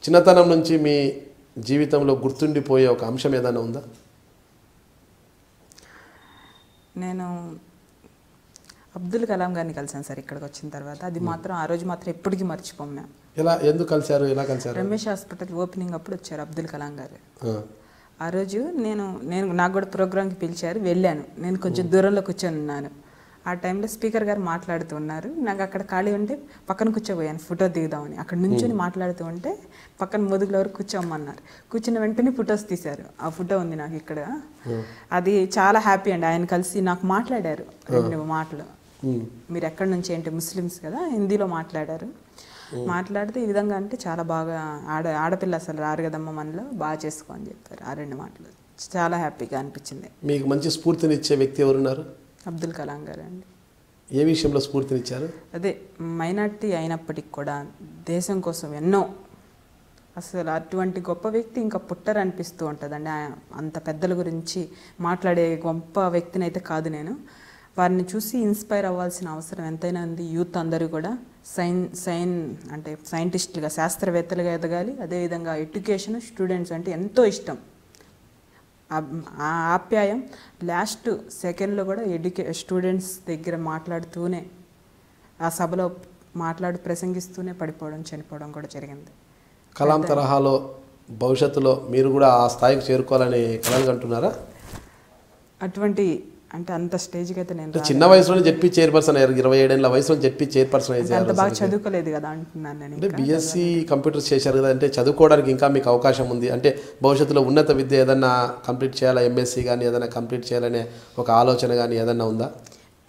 చిన్నతనం నుంచి మీ జీవితంలో గుర్తుండిపోయే ఒక అంశం ఏదైనా ఉందా? నేను అబ్దుల్ కలాం గారిని కలిసాను సార్ ఇక్కడికి వచ్చిన తర్వాత. అది మాత్రం ఆ రోజు మాత్రం ఎప్పటికీ మర్చిపోం మేము. ఎందుకు కలిశారు, ఎలా కలిశారు? రమేష్ హాస్పిటల్ ఓపెనింగ్ అప్పుడు వచ్చారు అబ్దుల్ కలాం గారు. ఆ రోజు నేను నాకు కూడా ప్రోగ్రామ్కి పిలిచారు, వెళ్ళాను. నేను కొంచెం దూరంలో కూర్చొని ఉన్నాను. ఆ టైంలో స్పీకర్ గారు మాట్లాడుతూ ఉన్నారు. నాకు అక్కడ ఖాళీ ఉంటే పక్కన కూర్చోబోయాను ఫోటో దిగుదామని. అక్కడ నుంచొని మాట్లాడుతూ ఉంటే పక్కన మొదుగులో వరకు కూర్చోమన్నారు. కూర్చున్న వెంటనే ఫొటోస్ తీశారు. ఆ ఫోటో ఉంది నాకు ఇక్కడ. అది చాలా హ్యాపీ అండి. ఆయన కలిసి నాకు మాట్లాడారు 2 మాటలు. మీరు ఎక్కడి నుంచి ఏంటి, ముస్లిమ్స్ కదా, హిందీలో మాట్లాడారు. మాట్లాడితే ఈ విధంగా అంటే చాలా బాగా ఆడపిల్ల అసలు రారు కదమ్మ మనలో, బాగా చేసుకో అని చెప్పారు. ఆ 2 మాటలు చాలా హ్యాపీగా అనిపించింది. మీకు మంచి స్ఫూర్తినిచ్చే వ్యక్తి ఎవరున్నారు? అబ్దుల్ కలాం గారు అండి. ఏ విషయంలో స్ఫూర్తినిచ్చారు? అదే మైనార్టీ అయినప్పటికి కూడా దేశం కోసం ఎన్నో, అసలు అటువంటి గొప్ప వ్యక్తి ఇంకా పుట్టరు అనిపిస్తూ ఉంటుందండి. అంత పెద్దల గురించి మాట్లాడే గొప్ప వ్యక్తిని అయితే కాదు నేను. వారిని చూసి ఇన్స్పైర్ అవ్వాల్సిన అవసరం ఎంతైనా ఉంది. యూత్ అందరూ కూడా అంటే సైంటిస్టులుగా, శాస్త్రవేత్తలుగా ఎదగాలి. అదేవిధంగా ఎడ్యుకేషన్, స్టూడెంట్స్ అంటే ఎంతో ఇష్టం. ఆ ఆప్యాయం లాస్ట్ సెకండ్లో కూడా స్టూడెంట్స్ దగ్గర మాట్లాడుతూనే, ఆ సభలో ప్రసంగిస్తూనే పడిపోవడం, చనిపోవడం కూడా జరిగింది. కలాం తరహాలో భవిష్యత్తులో మీరు కూడా ఆ స్థాయికి చేరుకోవాలని కలలు కంటున్నారా? అటువంటి అంటే అంత స్టేజ్కి అయితే నేను చిన్న వయసులోనే చెప్పి చైర్పర్సన్ అయ్యారు. 27 ఏళ్ల వయసులో చెప్పి చైర్పర్సన్ అయ్యారు. అంత బాగా చదువుకోలేదు కదా అంటున్నాను నేను. అంటే బీఎస్సీ కంప్యూటర్స్ చేశారు కదా, అంటే చదువుకోవడానికి ఇంకా మీకు అవకాశం ఉంది. అంటే భవిష్యత్తులో ఉన్నత విద్య ఏదన్నా కంప్లీట్ చేయాలా, ఎంఎస్సీ కానీ ఏదైనా కంప్లీట్ చేయాలనే ఒక ఆలోచన కానీ ఏదన్నా ఉందా?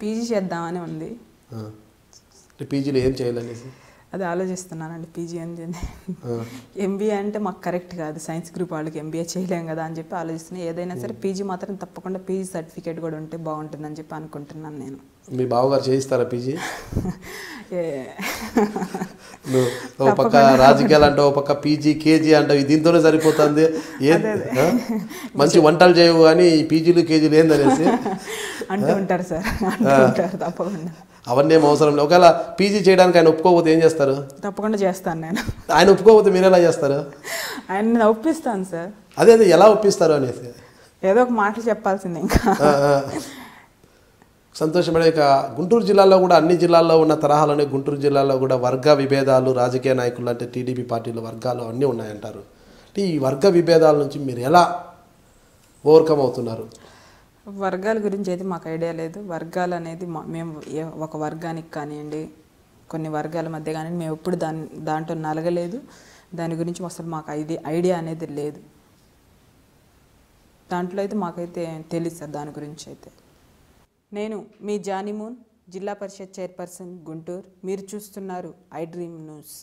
పీజీ చేద్దామని ఉంది. పీజీలో ఏం చేయాలనేసి అది ఆలోచిస్తున్నానండి. పీజీ ఎంబీఏ అంటే మాకు కరెక్ట్ కాదు, సైన్స్ గ్రూప్ వాళ్ళకి ఎంబీఏ చేయలేం కదా అని చెప్పి ఆలోచిస్తున్నాను. ఏదైనా సరే పీజీ మాత్రం తప్పకుండా పీజీ సర్టిఫికేట్ కూడా ఉంటే బాగుంటుందని చెప్పి అనుకుంటున్నాను నేను. మీ బావగారు చేయిస్తారా పీజీ? ఓ పక్క రాజకీయాలు అంటే, ఓ పక్క పీజీ కేజీ అంటే దీంతోనే సరిపోతుంది. మంచి వంటలు చేయవు కానీ పీజీలు కేజీలు ఏందనేసి అంటూ ఉంటారు సార్. తప్పకుండా అవన్నీ ఏం అవసరం లేదు. ఒకవేళ పీజీ చేయడానికి ఆయన ఒప్పుకోకపోతే ఏం చేస్తారు? తప్పకుండా చేస్తాను నేను. ఆయన ఒప్పుకోకపోతే మీరు ఎలా చేస్తారు? ఆయన ఒప్పిస్తాను సార్. అదే ఎలా ఒప్పిస్తారు అనేసి ఏదో ఒక మాటలు చెప్పాల్సిందే. ఇంకా సంతోషం. ఇక గుంటూరు జిల్లాలో కూడా అన్ని జిల్లాల్లో ఉన్న తరహాలోనే గుంటూరు జిల్లాలో కూడా వర్గ విభేదాలు, రాజకీయ నాయకులు అంటే టీడీపీ పార్టీలు వర్గాలు అన్నీ ఉన్నాయంటారు. అంటే ఈ వర్గ విభేదాల నుంచి మీరు ఎలా ఓవర్కమ్ అవుతున్నారు? వర్గాల గురించి అయితే మాకు ఐడియా లేదు. వర్గాలు అనేది మేము ఒక వర్గానికి కానివ్వండి, కొన్ని వర్గాల మధ్య కానీ మేము ఎప్పుడు దాంట్లో నలగలేదు. దాని గురించి అసలు మాకు ఐడియా అనేది లేదు. దాంట్లో అయితే మాకైతే తెలియదు సార్ దాని గురించి అయితే. నేను మీ జానీమూన్, జిల్లా పరిషత్ చైర్పర్సన్, గుంటూరు. మీరు చూస్తున్నారు ఐ డ్రీమ్ న్యూస్.